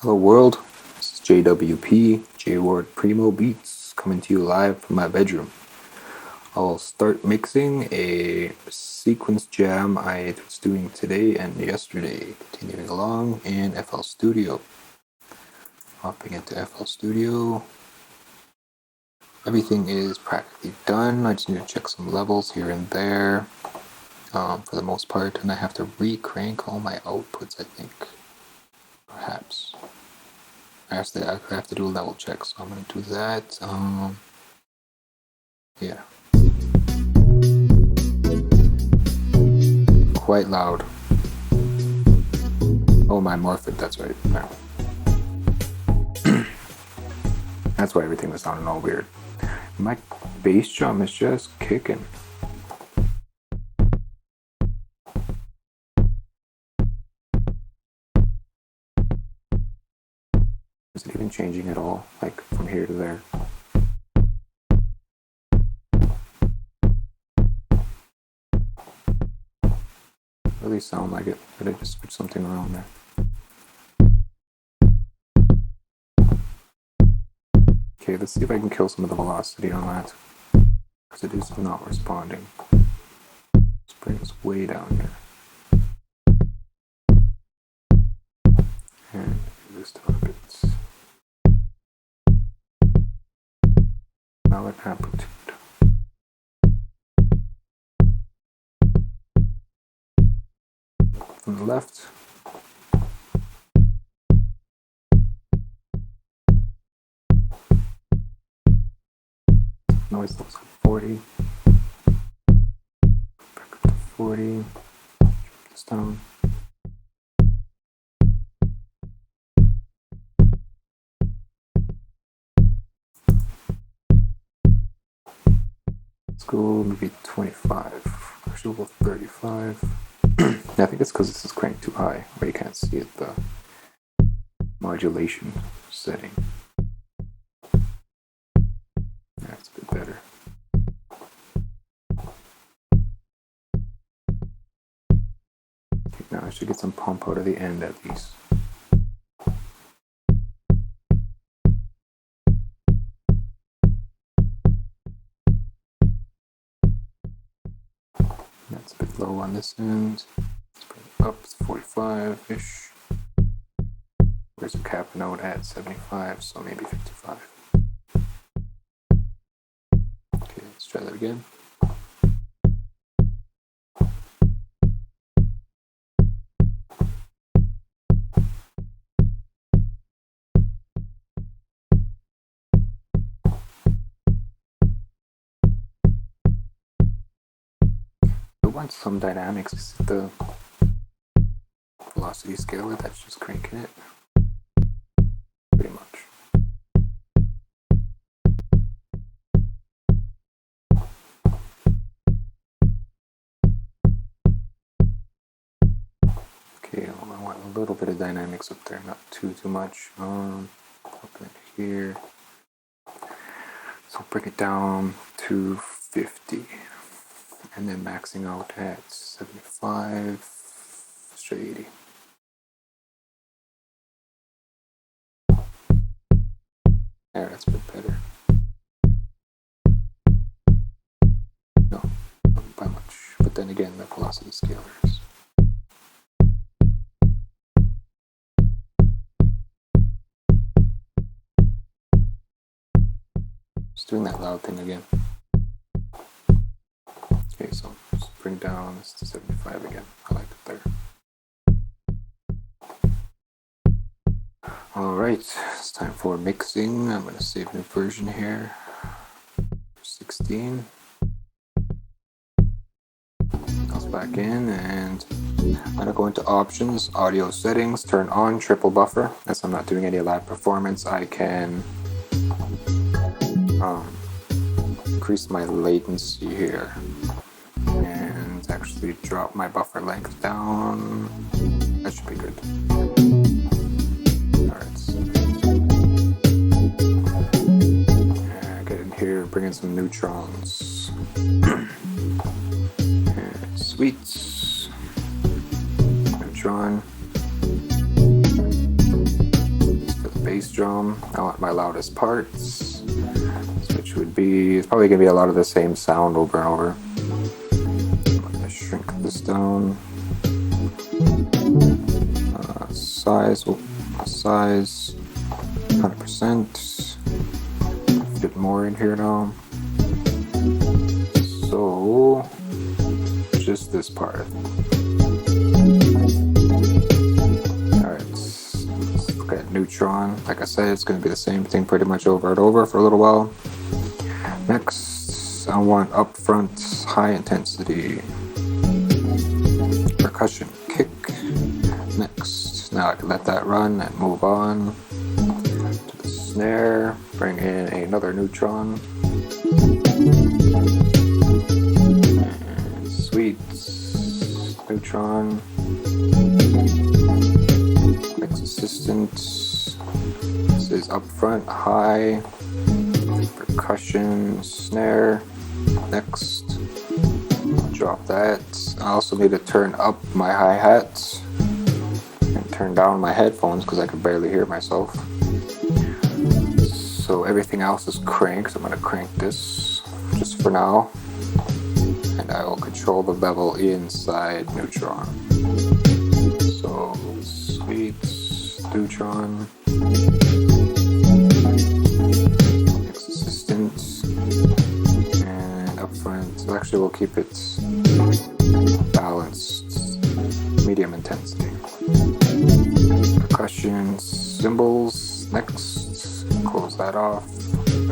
Hello world, this is JWP, J.Ward Primo Beats, coming to you live from my bedroom. I'll start mixing a sequence jam I was doing today and yesterday, continuing along in FL Studio. Hopping into FL Studio. Everything is practically done, I just need to check some levels here and there for the most part, and I have to re-crank all my outputs, I think. Perhaps. I have to do a level check, so I'm going to do that. Yeah. Quite loud. Oh, my morphic, that's right. That's why everything was sounding all weird. My bass drum is just kicking. Is it even changing at all? Like from here to there? Really sound like it, but I just switched something around there. Okay, let's see if I can kill some of the velocity on that, because it is not responding. Let's bring this way down here. And this down a bit. Now an amplitude. From the left. Noise looks like 40. Back up to 40. This down. Let's go maybe 25. Actually, we'll go 35. I think it's because this is cranked too high, where you can't see it, the modulation setting. That's a bit better. Okay, now I should get some pump out of the end at least. That's a bit low on this end. Let's bring it up to 45-ish. Where's the cap note at 75, so maybe 55. Okay, let's try that again. I want some dynamics. Is it the velocity scaler that's just cranking it? Pretty much. Okay, I want a little bit of dynamics up there, not too much. Up in here. So bring it down to 50. And then maxing out at 75, straight 80. There, that's a bit better. No, not by much. But then again, the velocity scalars. Just doing that loud thing again. Okay, so just bring down this to 75 again. I like it there. Alright, it's time for mixing. I'm going to save a new version here. 16. Goes back in, and I'm going to go into options, audio settings, turn on triple buffer. As I'm not doing any live performance, I can increase my latency here and actually drop my buffer length down. That should be good. Alright. Get in here, bring in some neutrons. Sweet. Neutron. bass drum. I want my loudest parts, which would be, it's probably gonna be a lot of the same sound over and over. I'm gonna shrink this down. Size 100%. Fit more in here now. So just this part. Alright, let's look at neutron. Like I said, it's going to be the same thing pretty much over and over for a little while. Next, I want upfront high intensity percussion kick. Next, now I can let that run and move on to the snare. Bring in another neutron. And sweets, neutron. Next assistant. This is upfront high percussion snare. Next, drop that. I also need to turn up my hi-hats and turn down my headphones because I can barely hear myself. So everything else is cranked. So I'm going to crank this just for now, and I will control the level inside neutron. So sweets, neutron, next assistant, and upfront. So actually we'll keep it balanced, medium intensity. Percussion, cymbals, next. Close that off.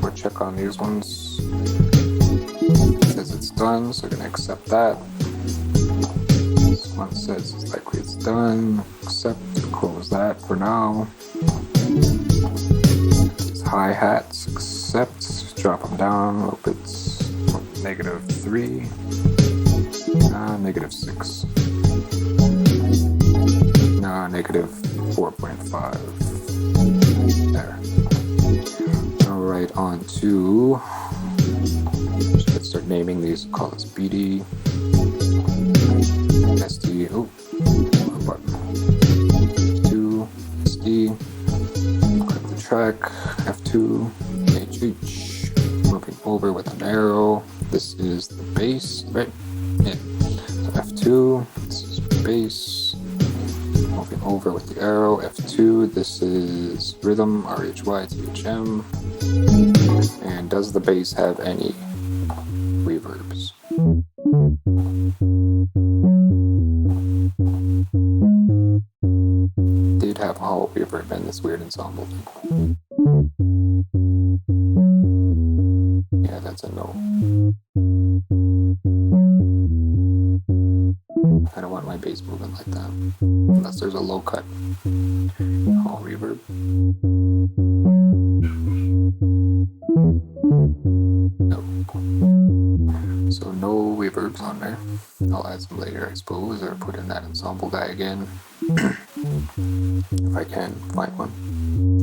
We'll check on these ones. It says it's done, so we're going to accept that. This one says it's likely it's done. Accept, close that for now. These hi-hats, accept, drop them down a little bit. -3, -6. No, -4.5. There. Alright, on to, let's start naming these. Call this BD, SD, oh, wrong button, F2, SD, click the track, F2, HH, moving over with an arrow. This is the bass, right? Yeah. So F2, this is bass. Moving over with the arrow, F2, this is rhythm, RHY, THM. And does the bass have any reverbs? Did have a hollow reverb in this weird ensemble thing. Yeah, that's a no. I don't want my bass moving like that, unless there's a low cut hollow reverb. No. So no reverbs on there. I'll add some later, I suppose, or put in that ensemble guy again. If I can find one.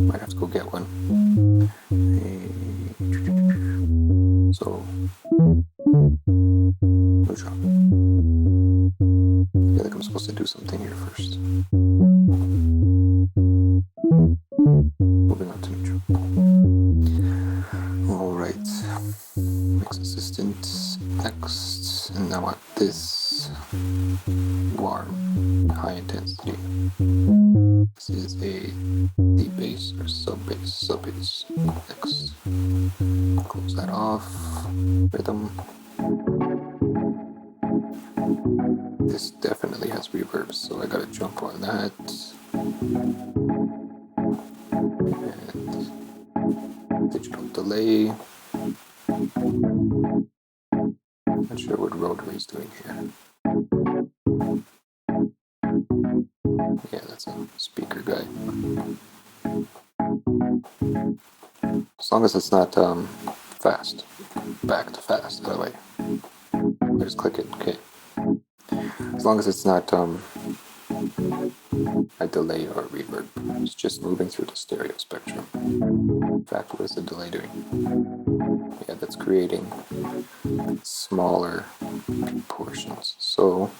Might have to go get one. So neutron. I feel like I'm supposed to do something here first. Moving on to neutron. Alright. Mix assistant. Next. And I want this warm, high intensity. This is a deep bass or sub bass. Next. Close that off. Rhythm. This definitely has reverbs, so I gotta jump on that. And digital delay. Not sure what rotary is doing here. Yeah, that's a speaker guy. As long as it's not fast. Back to fast, that way. I just click it, okay. As long as it's not a delay or a reverb. It's just moving through the stereo spectrum. In fact, what is the delay doing? Yeah, that's creating smaller portions. So,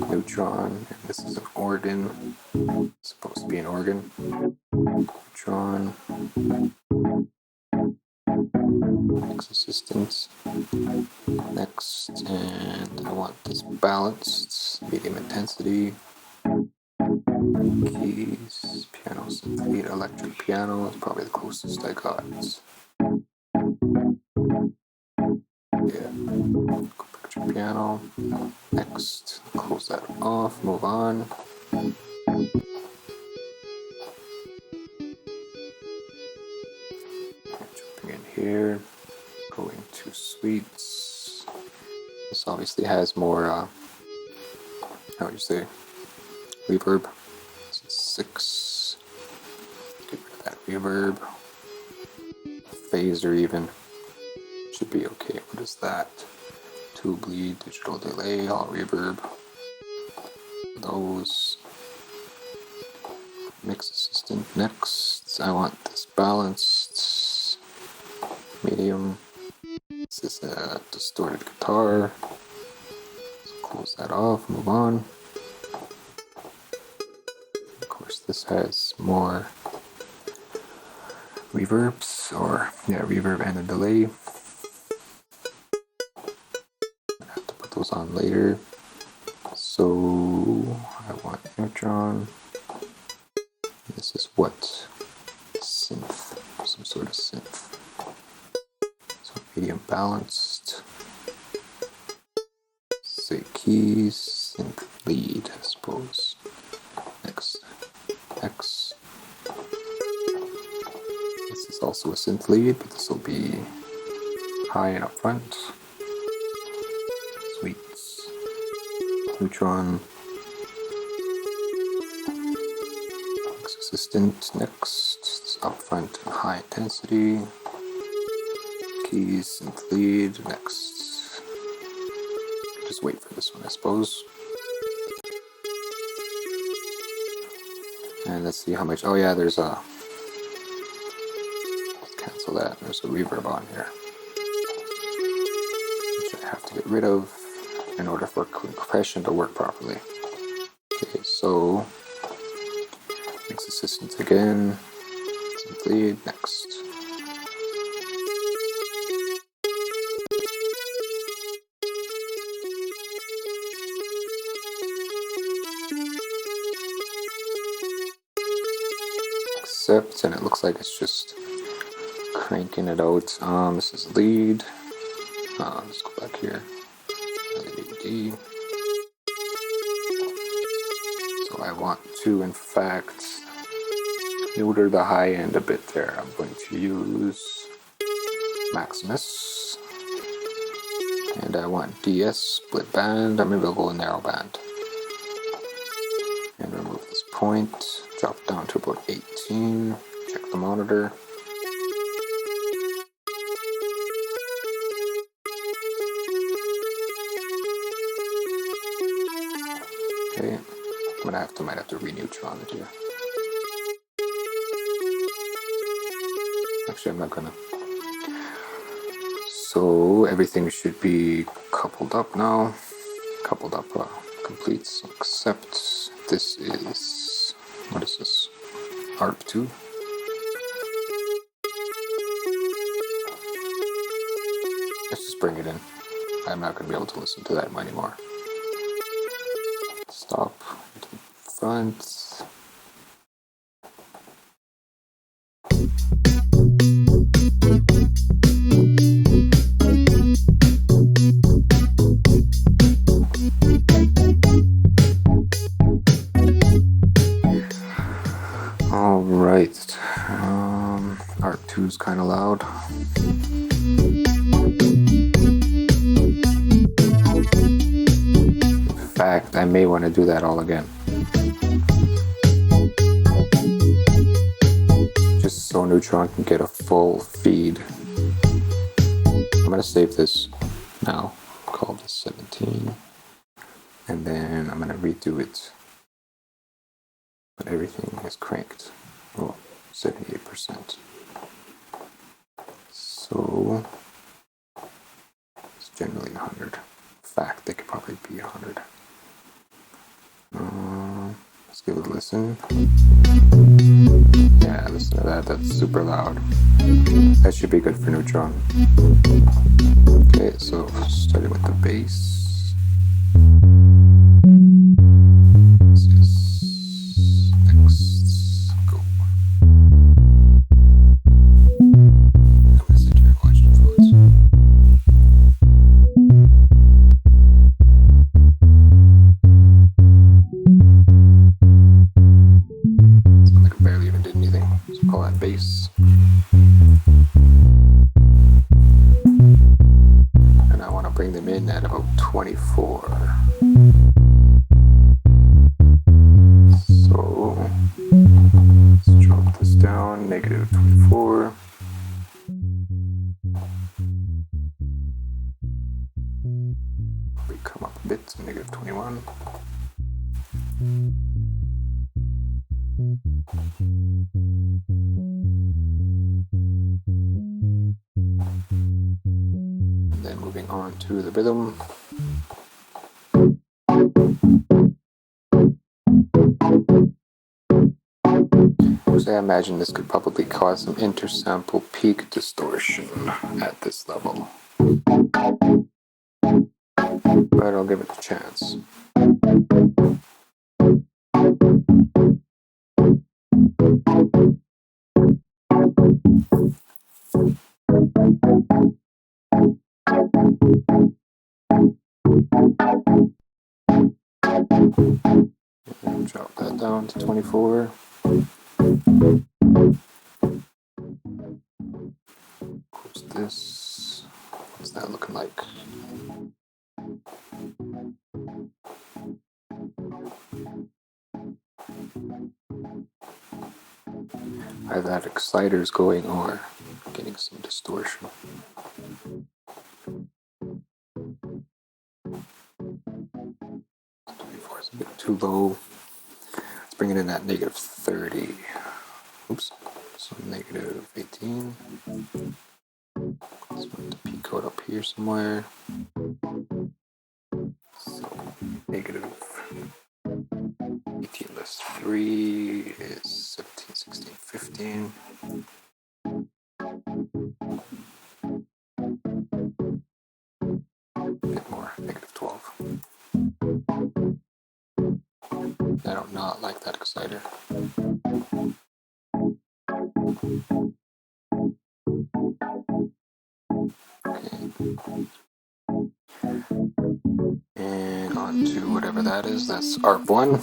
neutron, and this is an organ. It's supposed to be an organ. Neutron, mix assistance. Next, and I want this balanced, medium intensity. Keys, piano, lead electric piano is probably the closest I got. Yeah, electric piano. Next, close that off, move on. Jumping in here, going to suites. This obviously has more, how would you say, reverb. 6. Get rid of that reverb. Phaser even should be okay. What is that? Tube lead, digital delay, all reverb. Those. Mix assistant. Next, I want this balanced, medium. This is a distorted guitar. So close that off, move on. Of course, this has more reverbs, or yeah, reverb and a delay. I have to put those on later. So I want Neutron. This is what? Synth, some sort of synth. So medium balanced. Say keys, synth lead, I suppose. Next, X. This is also a synth lead, but this will be high and up front. Sweets. Neutron. Mix assistant. Next, it's up front and high intensity. Keys, synth lead. Next. Just wait for this one, I suppose. And let's see how much. Oh yeah, there's a. Let's cancel that. There's a reverb on here, which I have to get rid of in order for compression to work properly. Okay, so mix assistant again. Synth lead. Next. Accept, and it looks like it's just cranking it out. This is lead. Let's go back here. LED. So I want to, in fact, neuter the high end a bit there. I'm going to use Maximus. And I want DS, split band. Maybe I'll go narrow band. And remove this point. Drop down to about 18. Check the monitor. Okay, might have to re-neutron it here. Actually, I'm not gonna. So everything should be coupled up now. Coupled up, complete. So accept. This is, what is this? ARP2. Let's just bring it in. I'm not going to be able to listen to that anymore. Stop. Front. Alright. ARP2 is kind of loud. In fact, I may want to do that all again. Just so Neutron can get a full feed. I'm going to save this now. Call this 17. And then I'm going to redo it. But everything is cranked. Oh, 78%. So it's generally 100. In fact, they could probably be 100. Let's give it a listen. Yeah, that's super loud. That should be good for neutron. Okay, so starting with the bass. Next, go. I'm gonna sit here and watch influence. Sounds like I barely even did anything. So call that bass. And I want to bring them in at about 24. So let's drop this down, negative 24. We come up a bit to negative 21. And then moving on to the rhythm. So I imagine this could probably cause some intersample peak distortion at this level. But I'll give it a chance. And drop that down to 24. Close this. What's that looking like? Either that exciter's going or getting some distortion. 24 is a bit too low. Let's bring it in at negative 30. Oops. So negative 18. Let's put the P code up here somewhere. So negative 18 less 3 is 17, 16, 15. A bit more, negative 12. I do not like that exciter. Okay. And on to whatever that is. That's ARP1.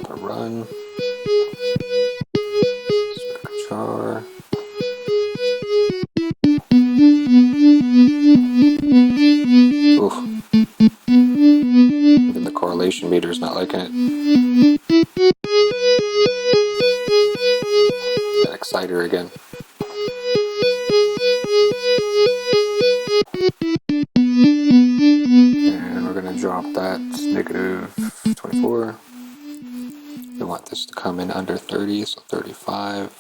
Let it run. Char. Oof. Even the correlation meter is not liking it. That exciter again. And we're going to drop that negative 24. We want this to come in under 30, so 35.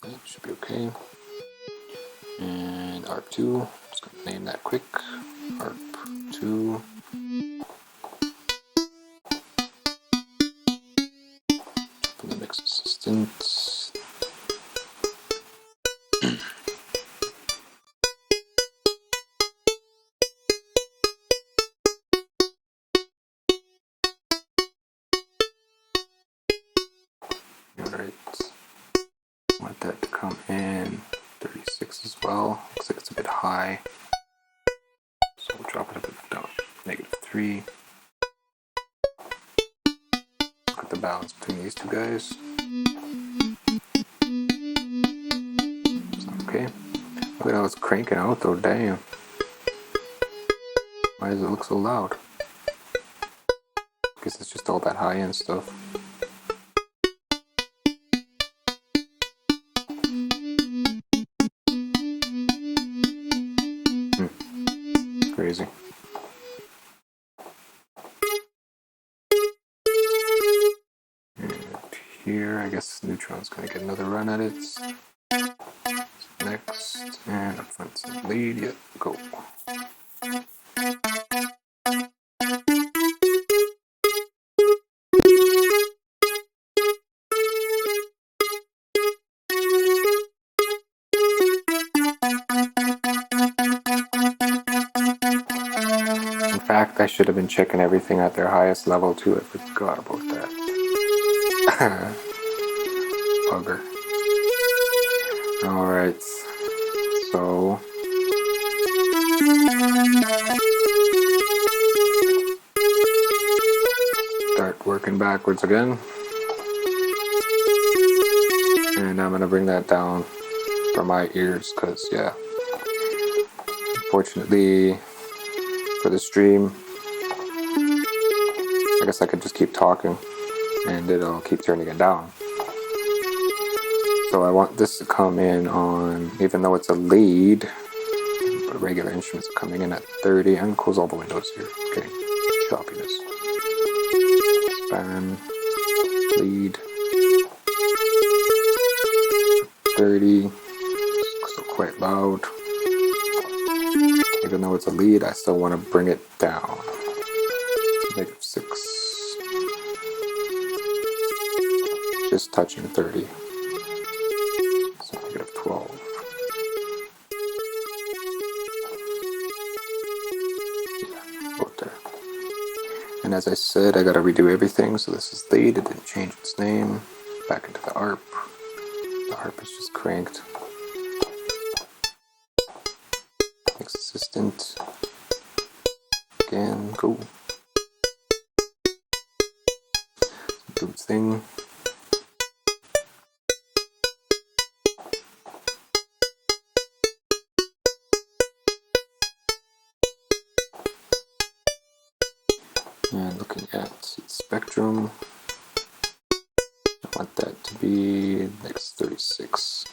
That should be okay. And ARP2, just going to name that quick. ARP2. From the mix assistant. Alright. Want that to come in 36 as well. Looks like it's a bit high. So we'll drop it a bit down. Negative 3. Look at the balance between these two guys. Okay. Look at how it's cranking out though, damn. Why does it look so loud? Guess it's just all that high end stuff. Crazy. And here, I guess Neutron's gonna get another run at it. Next, and up front lead, yep, go. I should have been checking everything at their highest level too. I forgot about that. Bugger. Alright, so start working backwards again. And I'm going to bring that down for my ears because, yeah, unfortunately for the stream, I guess I could just keep talking and it'll keep turning it down. So I want this to come in on, even though it's a lead, but regular instruments are coming in at 30. I'm going to close all the windows here. Okay, choppiness. Span, lead, 30, still quite loud. Even though it's a lead, I still want to bring it down. -6. Just touching 30. So -12. Yeah, about there. And as I said, I gotta redo everything. So this is lead, it didn't change its name. Back into the ARP. The ARP is just cranked. Mix assistant. Again, go. Do its thing. And looking at its spectrum, I want that to be next 36.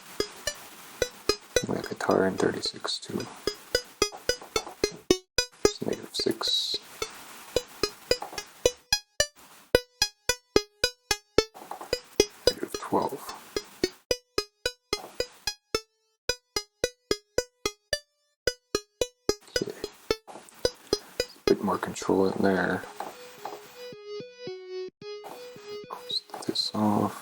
My guitar in 36 too. It's -6. -12. Okay. A bit more control in there. Close this off.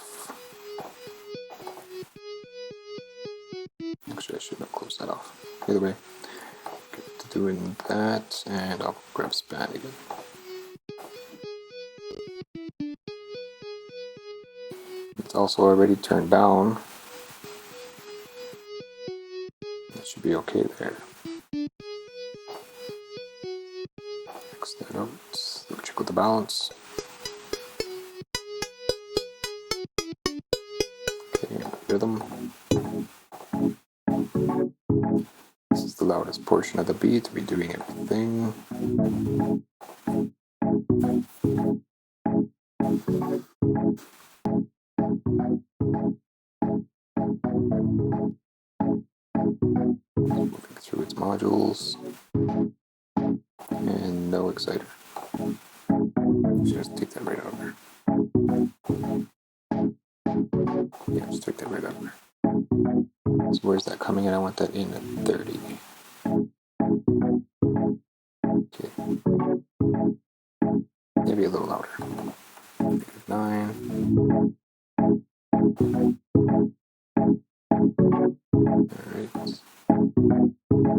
Actually, I should have closed that off. Either way, get to doing that, and I'll grab span again. It's also already turned down. That should be okay there. X that out. Check with the balance. Okay, rhythm. This is the loudest portion of the beat. We're doing everything. Moving through its modules. And no exciter. Just take that right out of there. Yeah, just take that right out of there. So where's that coming in? I want that in at 30. Okay. Maybe a little louder. -9. Alright.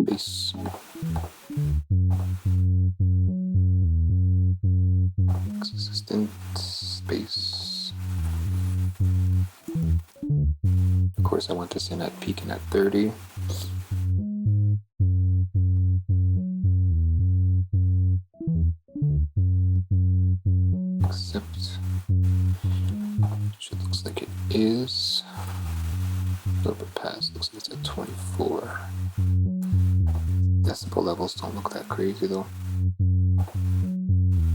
Bass. Consistent space. Of course, I want this in at peaking at 30. Except, it looks like it is a little bit past. Looks like it's at 24. Decibel levels don't look that crazy though.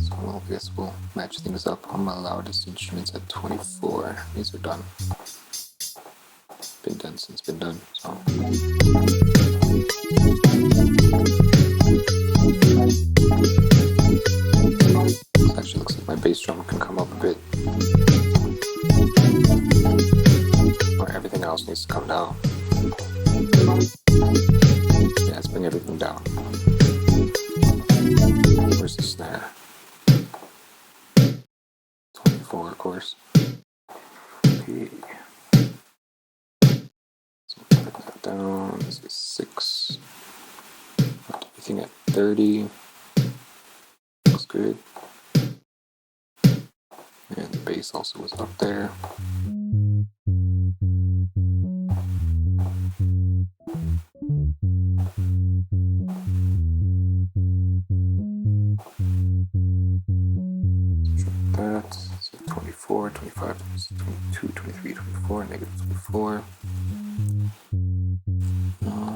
So I guess we'll match things up on my loudest instruments at 24. These are done. Been done since been done. So. Actually looks like my bass drum can come up a bit. Or everything else needs to come down. Yeah, let's bring everything down. Where's the snare? 24, of course. Okay. So bring that down. This is 6. Everything at 30. good. And the bass also was up there. That, so 24, 25, 22, 23, 24, negative 24.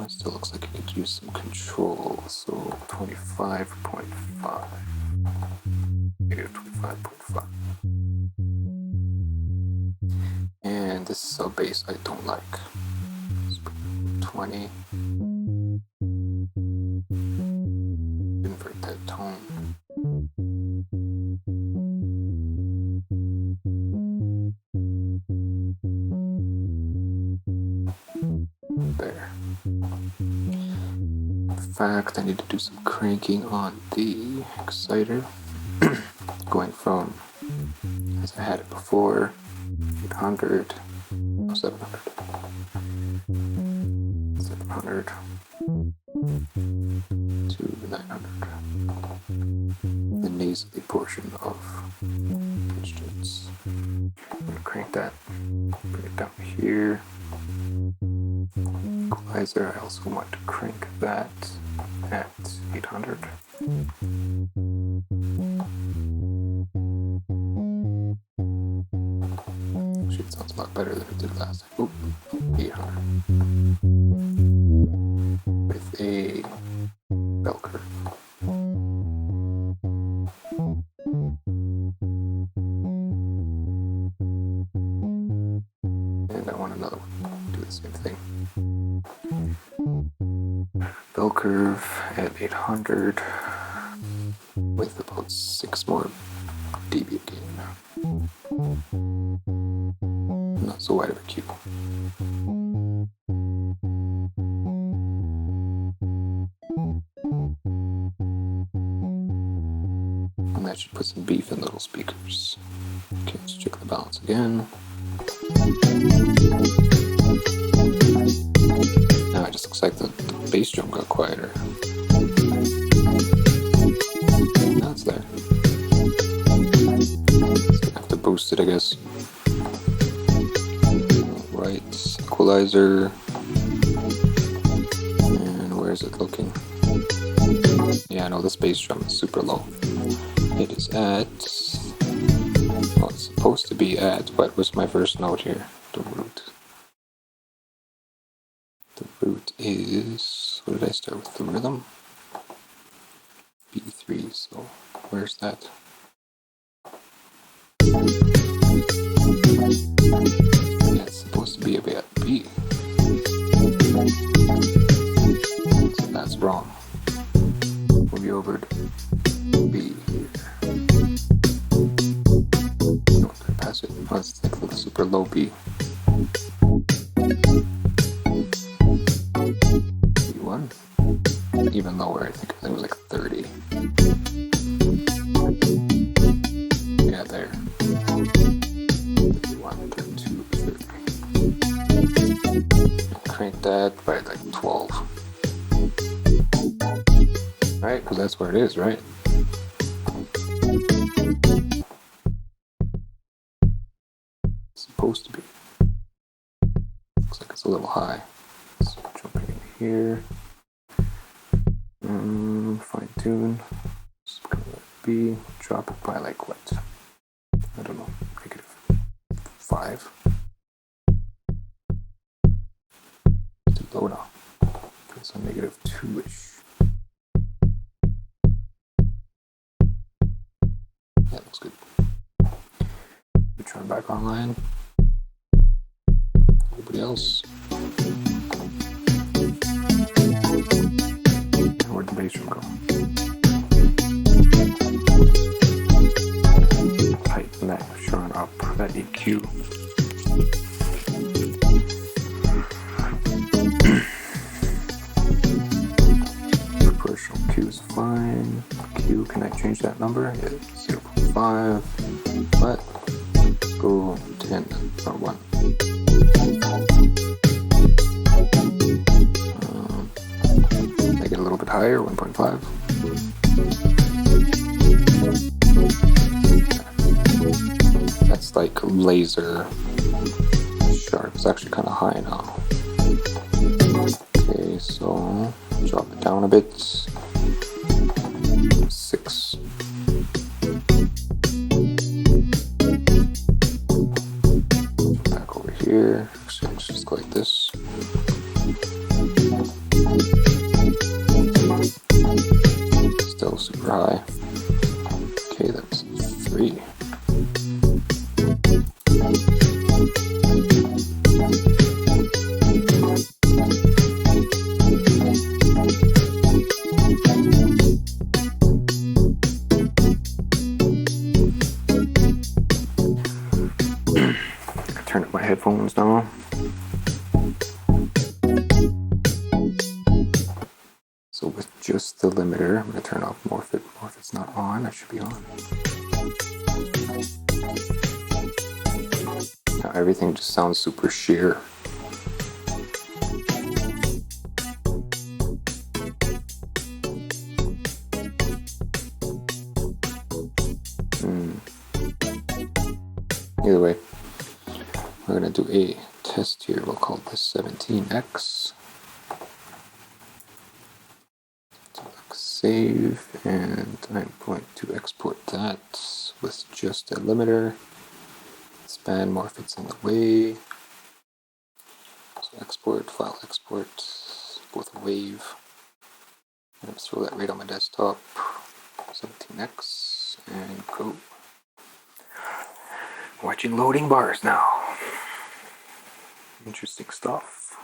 It still looks like I could use some control, so 25.5. Negative 25.5. And this sub bass I don't like. 20. Invert that tone. There. In fact, I need to do some cranking on the exciter. Going from, as I had it before, 800, 700, 700 to 900. The nasally portion of instruments. I'm going to crank that, bring it down here. Equalizer, I also want to crank that at 800. Actually, it sounds a lot better than it did last time. Oop, 800. With a bell curve. And I want another one. Do the same thing. Bell curve at 800 with about 6 more dB gain. Not so wide of a cue. And that should put some beef in little speakers. Okay, let's check the balance again. Now it just looks like the bass drum got quieter. Now it's there. So I have to boost it, I guess. Alright, equalizer. And where is it looking? Yeah, no, this bass drum is super low. It is at, well, it's supposed to be at, what was my first note here? The root. The root is, what did I start with? The rhythm? B3, so where's that? Yeah, it's supposed to be at B. So that's wrong. Move you over to B here. No, pass it. Oh, it's like a super low B. B1. Even lower, I think it was like 30. Yeah, there. 31, 32, 30. Crank that by like 12. Right, because that's where it is, right? It's supposed to be. Looks like it's a little high. So jumping in here. Fine tune. Just gonna let it be. Drop it by like what? I don't know. -5. Too low now. Okay, so -2-ish. Yeah, looks good. We turn back online. Everybody else. Where'd the bass drum go? Tighten that, showing up that EQ. Proportional Q is fine. Q, can I change that number? Yeah, 0.5. But go 10 or 1. Make it a little bit higher, 1.5. like laser sharp. It's actually kind of high now. Okay, so drop it down a bit. 6. Back over here. Actually, let's just go like this. Still super high. Okay, that's 3. Turn up my headphones now. So with just the limiter, I'm going to turn off morph it's not on. It should be on. Now everything just sounds super sheer. Either way, we're going to do a test here. We'll call this 17x. Save, and I'm going to export that with just a limiter. Span morph in the way. So export, file export, both a wave. I'm going to throw that right on my desktop. 17x, and go. Watching loading bars now. Interesting stuff.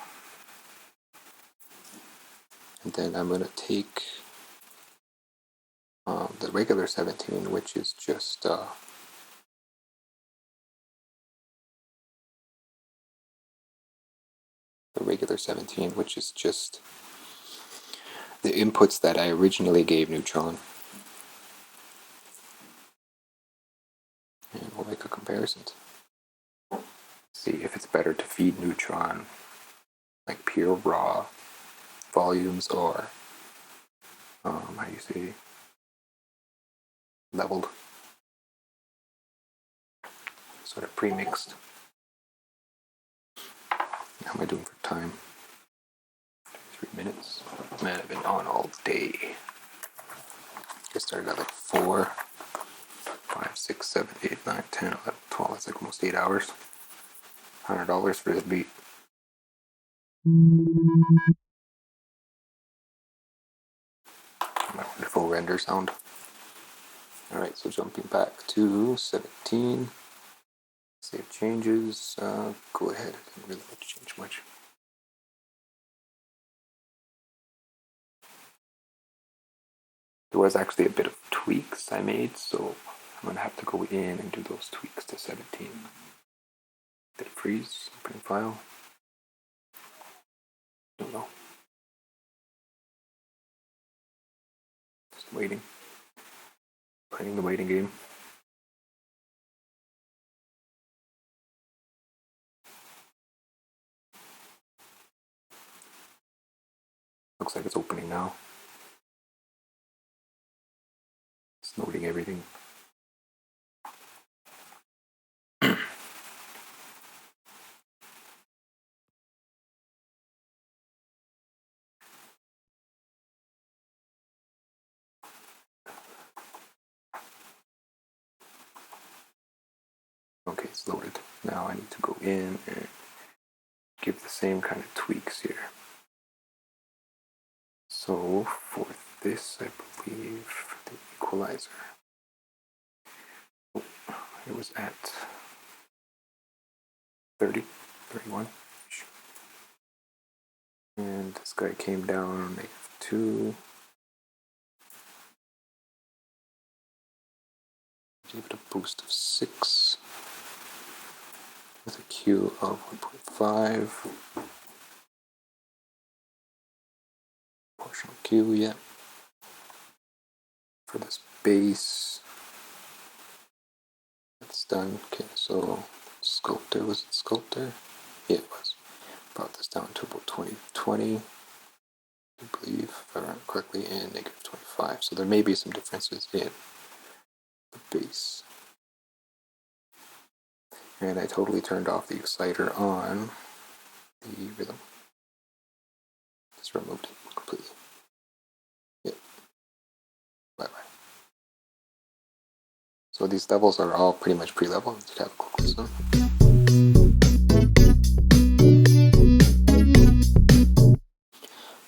And then I'm going to take the regular 17, which is just the regular 17, which is just the inputs that I originally gave Neutron. And we'll make a comparison. See if it's better to feed Neutron like pure raw volumes or how do you say leveled, sort of pre-mixed. How am I doing for time? 3 minutes. Man, I've been on all day. I started at like 4, 5, 6, 7, 8, 9, 10, 11, 12. That's like almost 8 hours. $100 for this beat. My wonderful render sound. Alright, so jumping back to 17. Save changes. Go ahead. I didn't really have to change much. There was actually a bit of tweaks I made, so I'm going to have to go in and do those tweaks to 17. Did it freeze? Opening file? Don't know. Just waiting. Playing the waiting game. Looks like it's opening now. It's loading everything. Okay, it's loaded. Now I need to go in and give the same kind of tweaks here. So for this, I believe the equalizer. Oh, it was at 30, 31. And this guy came down -2. Give it a boost of 6 with a Q of 1.5. Partial Q, yeah. For this base, that's done. Okay, so sculptor, was it sculptor? Yeah, it was. Brought this down to about 20, I believe, if I remember correctly, and -25. So there may be some differences in the base. And I totally turned off the exciter on the rhythm. Just removed it completely. Yeah. Bye bye. So these levels are all pretty much pre-level. Just have a quick listen.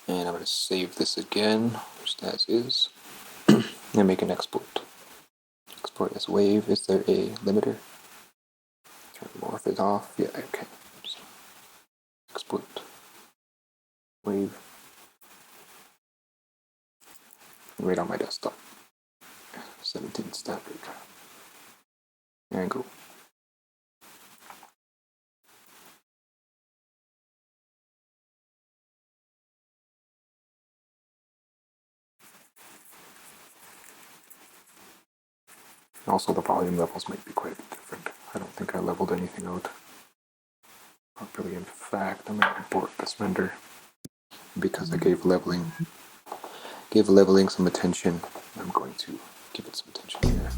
And I'm going to save this again, just as is, and make an export. Export as wave. Is there a limiter? Turn morph it off. Yeah, okay. Just export wave. Right on my desktop. 17 standard. And go. Also, the volume levels might be quite a bit different. I don't think I leveled anything out properly. In fact, I'm going to import this render because I gave leveling some attention. I'm going to give it some attention here.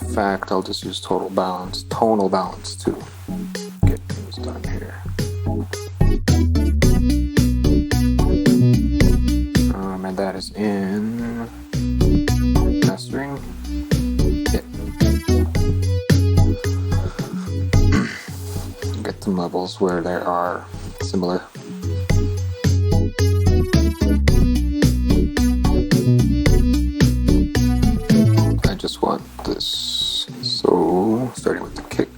In fact, I'll just use tonal balance to get things done here. And that is in mastering. Yeah. Get some levels where there are similar. I just want this. So, starting with the kick,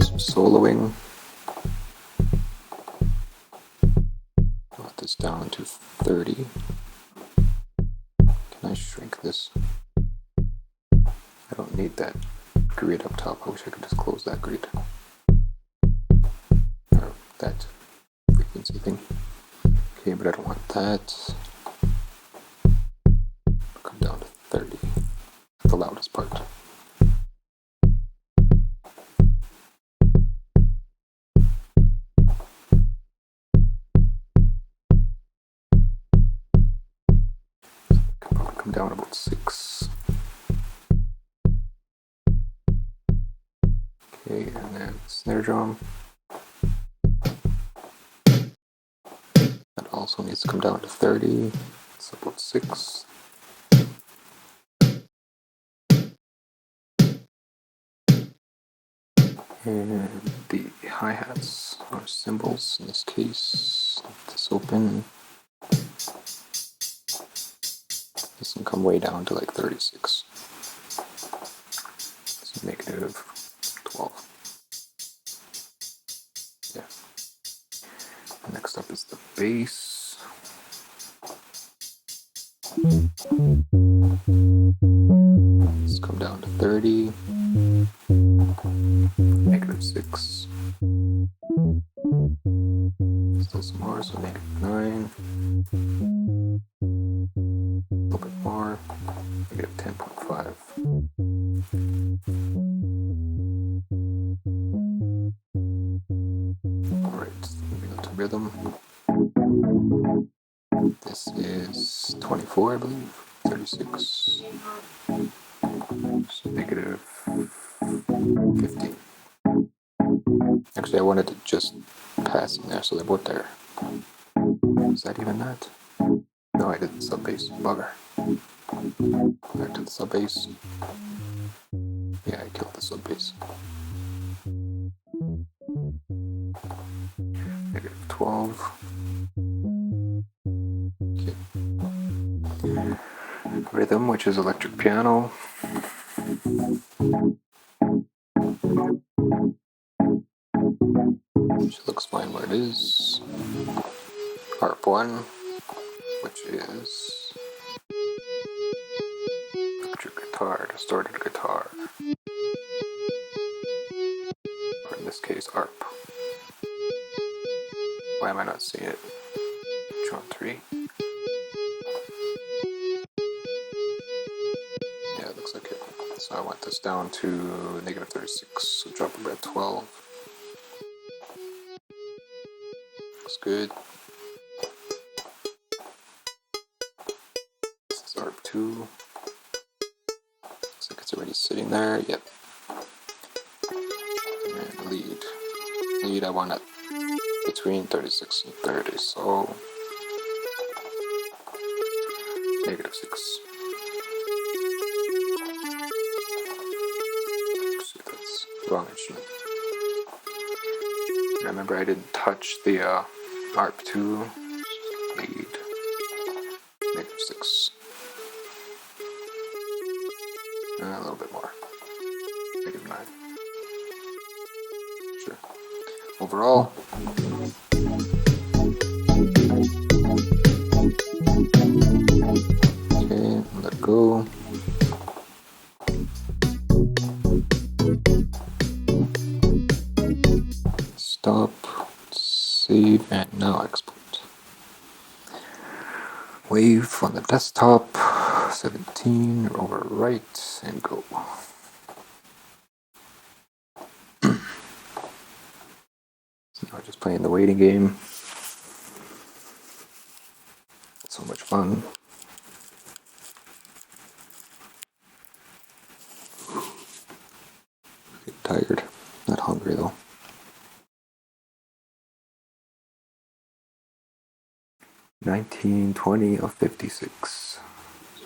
some soloing. This down to 30. Can I shrink this? I don't need that grid up top. I wish I could just close that grid. Or that frequency thing. Okay, but I don't want that. Come down to 30. The loudest part. Come down about 6. Okay, and then snare drum. That also needs to come down to 30. It's about 6. And the hi-hats are cymbals in this case. Let this open. This can come way down to like 36. So negative 12. Yeah. Next up is the bass. Let's come down to 30. Negative 6. Still some more, so negative 9. A little bit more. Negative 10.5. Alright, moving on to rhythm. This is 24, I believe. 36. So negative 15. Actually, I wanted to just pass in there so they weren't there. Is that even that? No, I did the sub bass. Bugger. Back to the sub bass. Yeah, I killed the sub bass. Negative 12. Okay. Rhythm, which is electric piano. Which looks fine where it is. Harp 1, which is electric guitar, distorted guitar. Or in this case, ARP. Why am I not seeing it? Tron 3. Yeah, it looks like it. So I want this down to negative 36, so drop it by 12. Looks good. This is ARP2. Looks like it's already sitting there. Yep. And lead. Lead I want it between 36 and 30, so -6. Actually, that's the wrong instrument. I remember I didn't touch the ARP2 lead. -6. A little bit more. -9. Sure. Overall, okay, let go. Stop, save, and now export. Wave on the desktop, 17, overwrite, and go. So now just playing the waiting game. It's so much fun. Get tired, not hungry though. $19.20 of 56.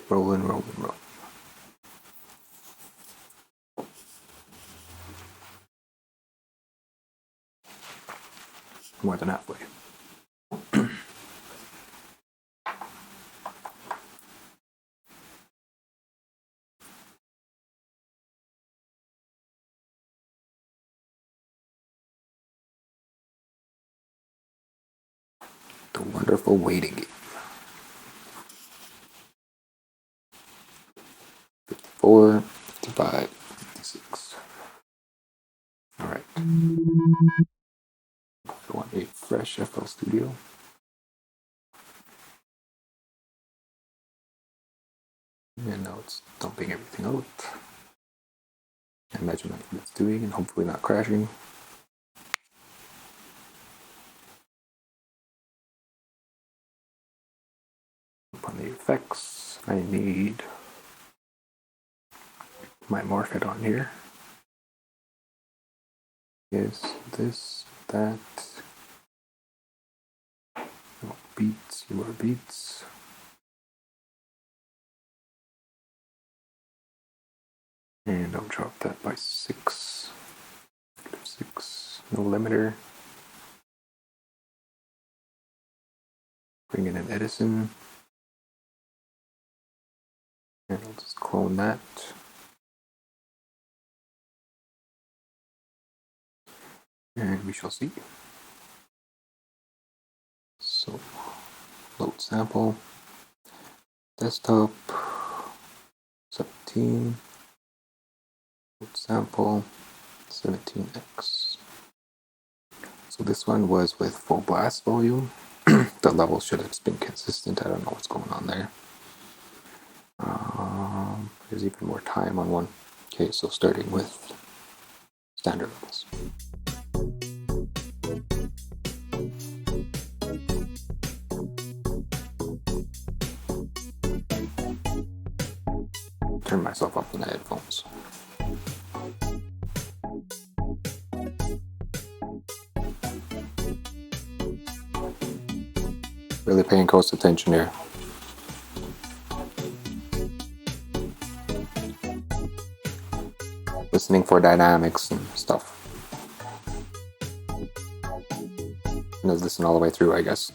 Rolling. More than halfway. The wonderful waiting game. 54, 55, 56. Alright. I want a fresh FL Studio. And now it's dumping everything out. And imagine what it's doing and hopefully not crashing. On the effects, I need my morph head on here. Is this, that, beats, your beats. And I'll drop that by 6. 6, no limiter. Bring in an Edison. And I'll just clone that. And we shall see. So, load sample, desktop, 17, load sample, 17x. So this one was with full blast volume. The level should have been consistent. I don't know what's going on there. There's even more time on one. Okay, so starting with standard levels. Turn myself up in the headphones. Really paying close attention here. Listening for dynamics and stuff. And let's listen all the way through, I guess.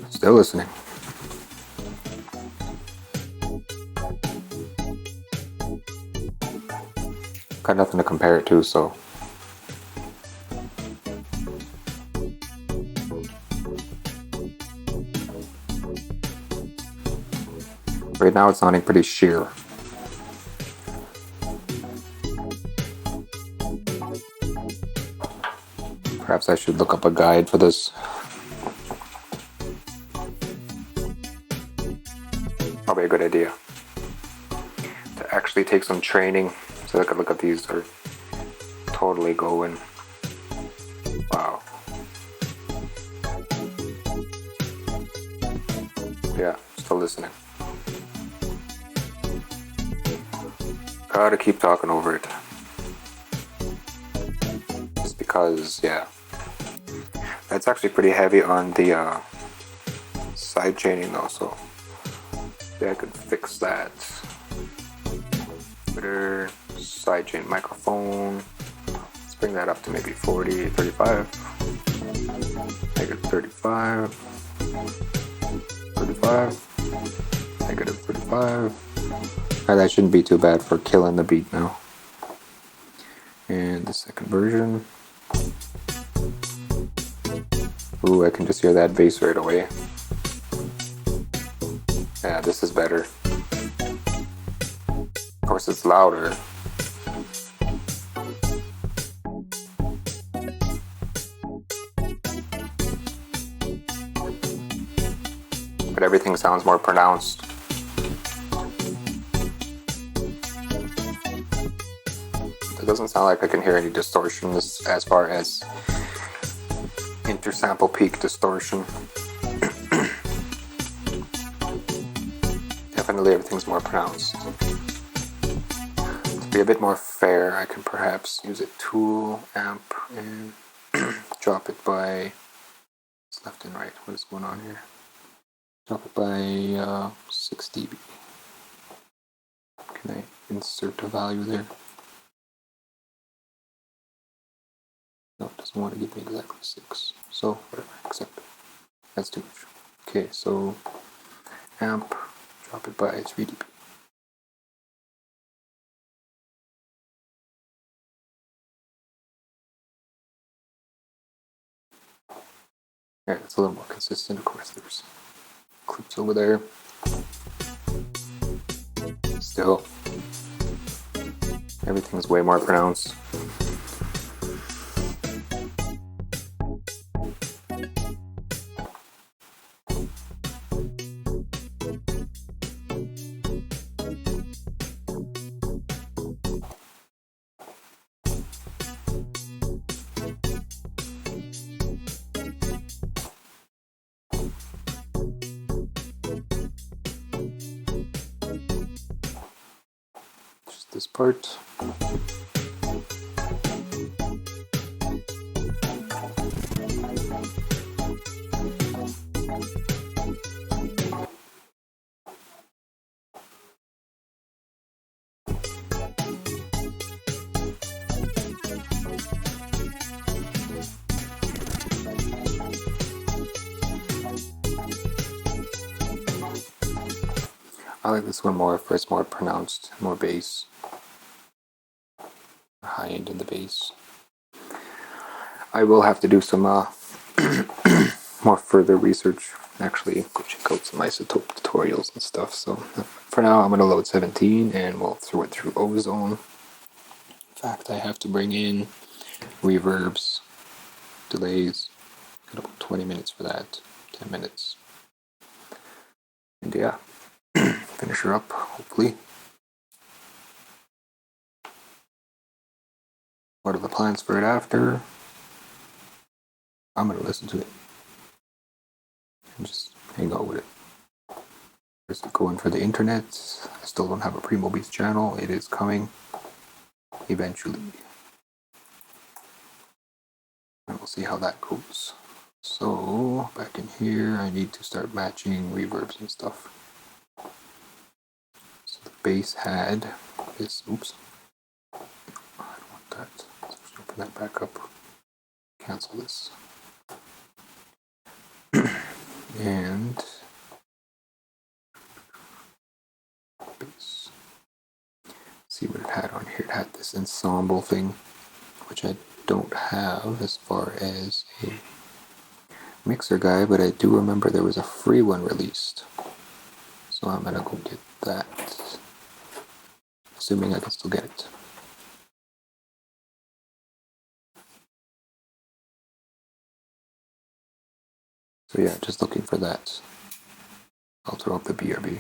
Still listening. Got nothing to compare it to, so. Right now it's sounding pretty sheer. Perhaps I should look up a guide for this. Probably a good idea to actually take some training So I can look at these, they're totally going. Wow. Yeah, still listening. Gotta keep talking over it. Just because, yeah. That's actually pretty heavy on the side chaining though, so yeah, I could fix that. Better side chain microphone. Let's bring that up to maybe 40, 35. Negative 35. 35. Negative 35. That shouldn't be too bad for killing the beat now. And the second version. Ooh, I can just hear that bass right away. Yeah, this is better. Of course, it's louder. But everything sounds more pronounced. It doesn't sound like I can hear any distortion as far as intersample peak distortion. Definitely everything's more pronounced. To be a bit more fair, I can perhaps use a tool amp and drop it by, it's left and right, what is going on here? Drop it by 6 dB. Can I insert a value there? No, it doesn't want to give me exactly 6. So, whatever, accept it. That's too much. Okay, so amp, drop it by 3 dB. Alright, it's a little more consistent. Of course, there's clips over there. Still, everything's way more pronounced. Just this part. I like this one more for it's more pronounced, more bass. High end in the bass. I will have to do some more further research. Actually, go check out some isotope tutorials and stuff. So for now, I'm going to load 17 and we'll throw it through Ozone. In fact, I have to bring in reverbs, delays. Got about 20 minutes for that, 10 minutes. And yeah, finish her up, hopefully. What are the plans for it after? I'm going to listen to it and just hang out with it. Just going for the internet. I still don't have a Primo Beats channel. It is coming eventually. And we'll see how that goes. So, back in here, I need to start matching reverbs and stuff. So the bass had this, oops. I don't want that. Let's open that back up. Cancel this. And bass. See what it had on here. It had this ensemble thing, which I don't have as far as a mixer guy, but I do remember there was a free one released. So I'm gonna go get that. Assuming I can still get it. So yeah, just looking for that. I'll throw up the BRB.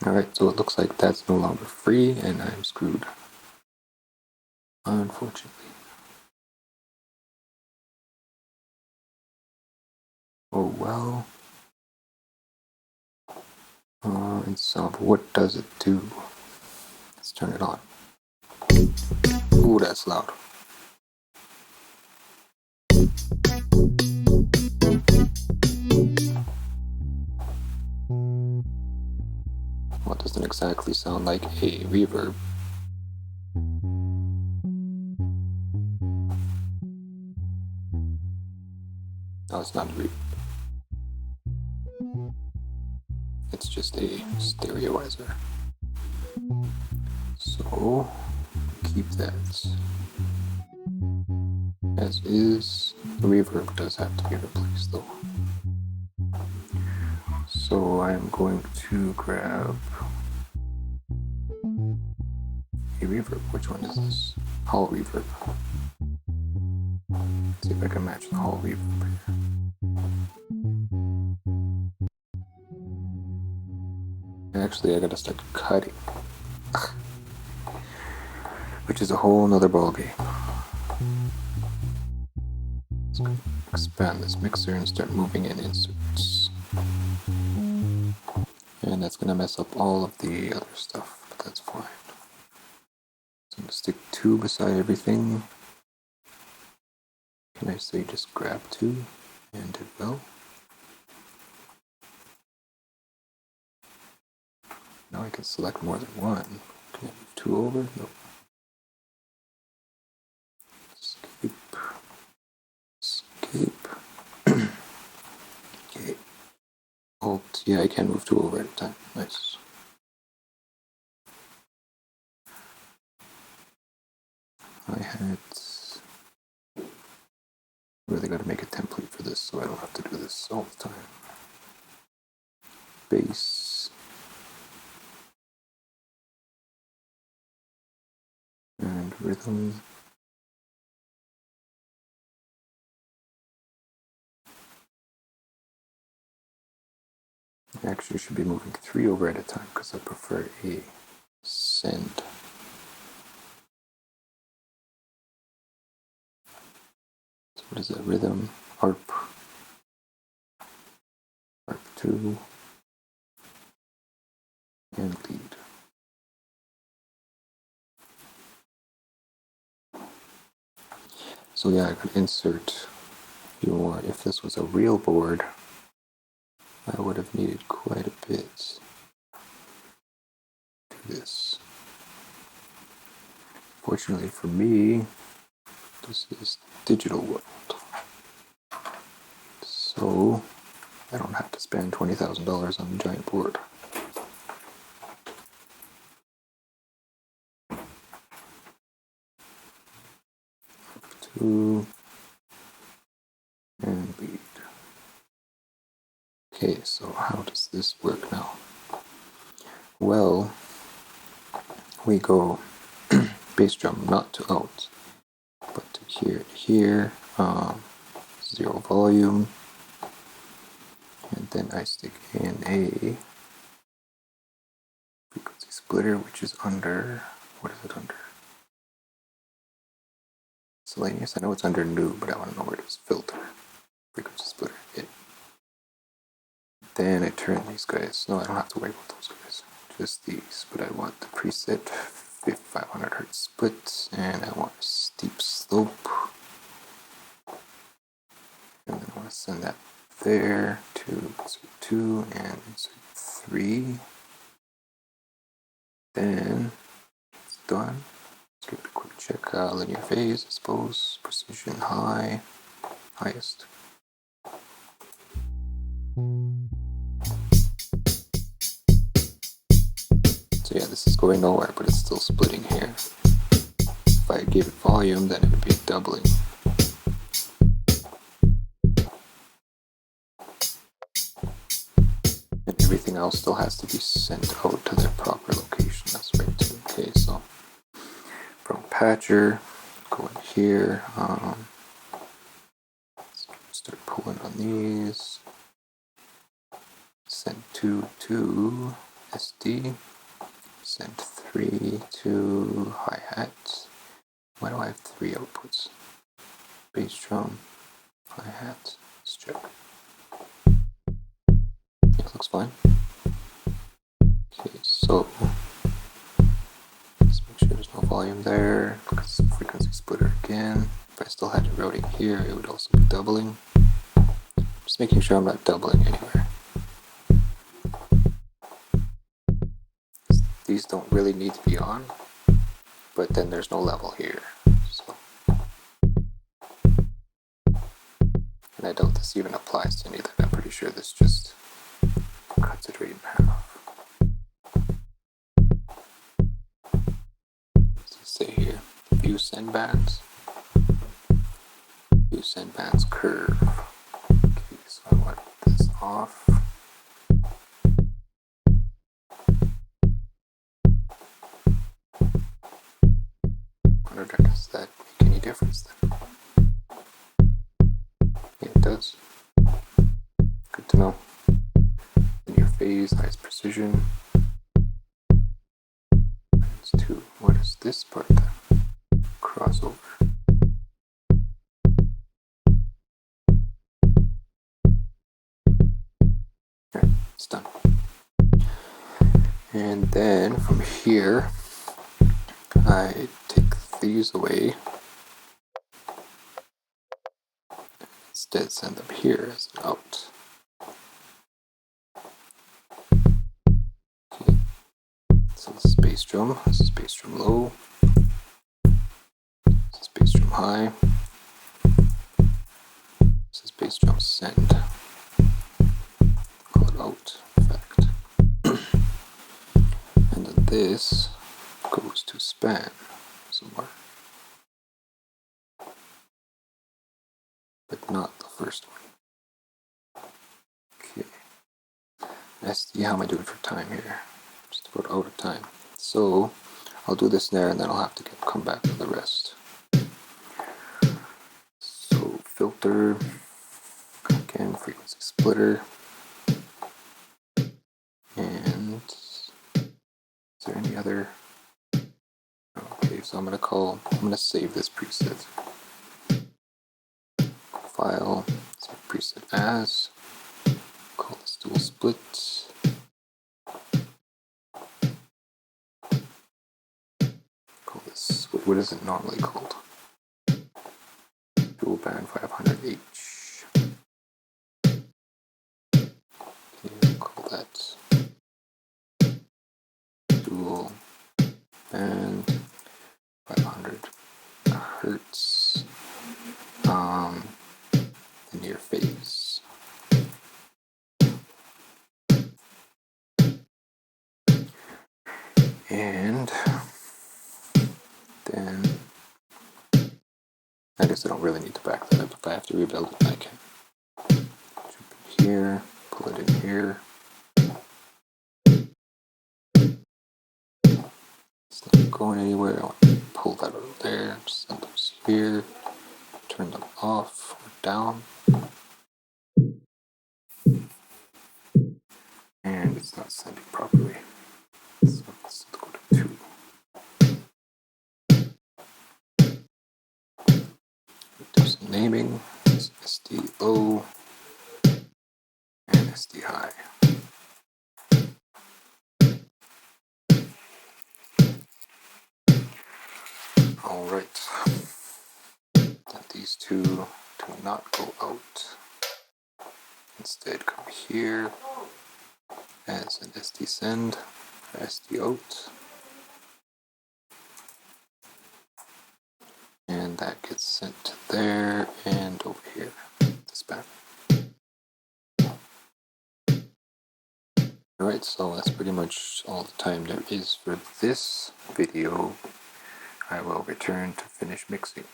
Alright, so it looks like that's no longer free and I'm screwed. Unfortunately. Oh well. And so what does it do? Let's turn it on. Ooh, that's loud. Well, it doesn't exactly sound like a reverb. No, it's not a reverb. It's just a stereoizer. So, keep that as is. The reverb does have to be replaced though. So I'm going to grab a reverb. Which one is this? Hall reverb. Let's see if I can match the hall reverb here. Actually, I gotta start cutting. Which is a whole nother ballgame. Let's expand this mixer and start moving in inserts. And that's gonna mess up all of the other stuff, but that's fine. So I'm gonna stick 2 beside everything. Can I say just grab 2? And it will. Now I can select more than one. Can I move 2 over? Nope. Escape. Escape. Okay. Alt. Yeah, I can move 2 over at a time. Nice. Hi-hats. Really gotta make a template for this so I don't have to do this all the time. Bass. And rhythm. I actually should be moving 3 over at a time because I prefer a send. So what is that? Rhythm, harp, harp 2, and lead. So yeah, I could insert your, if this was a real board, I would have needed quite a bit to this. Fortunately for me, this is digital world. So I don't have to spend $20,000 on a giant board. Two and lead. Okay, so how does this work now? Well, we go bass drum not to out, but to here, here, 0 volume, and then I stick in a frequency splitter, which is under, what is it under? Miscellaneous. I know it's under new, but I want to know where it is. Filter, frequency splitter. Yeah. Then I turn these guys. No, I don't have to worry about those guys. Just these. But I want the preset 500 hertz split, and I want a steep slope. And then I want to send that there to insert 2 and insert 3. Then it's done. Let's give it a quick check. Linear phase, I suppose. Precision high. Highest. So yeah, this is going nowhere, but it's still splitting here. If I gave it volume, then it would be doubling. And everything else still has to be sent out to their proper location. That's right too. Okay, so from patcher, go in here, start pulling on these, send 2 to SD, send 3 to hi-hat. Why do I have 3 outputs? Bass drum, hi-hat, let's check. Yeah, looks fine. Okay, so let's make sure there's no volume there. Because frequency splitter again. If I still had it routing here, it would also be doubling. Just making sure I'm not doubling anywhere. These don't really need to be on, but then there's no level here. So. And I doubt this even applies to anything. I'm pretty sure this just cuts it right in half. Let's say here, view send bands. View send bands curve. Okay, so I want this off. Does that make any difference then? Yeah, it does. Good to know. Linear phase, highest precision. It's 2. What is this part then? Crossover. Okay, it's done. And then from here, I take these away. Instead, send them here as an out. Okay. So this is bass drum. This is bass drum low. This is bass drum high. This is bass drum send. Call it out effect. And then this goes to span somewhere. But not the first one. Okay. SD, how am I doing for time here? Just about out of time. So I'll do this there and then I'll have to come back to the rest. So filter, again, frequency splitter. And is there any other? Okay, so I'm gonna save this preset. File, save preset as, call this dual split. Call this, what is it normally called? Dual band 500H. Okay, call that dual band 500 hertz linear phase. And then I guess I don't really need to back that up. If I have to rebuild it, I can. Jump in here, pull it in here. It's not going anywhere. I want to pull that out of there, send those here, turn them off or down. And it's not sending properly. So let's go to 2. Do some naming. It's SD low and SD high. Alright. Then these two do not go out. Instead come here as an SD send or SD out. And that gets sent to there and over here, this back. Alright, so that's pretty much all the time there is for this video. I will return to finish mixing.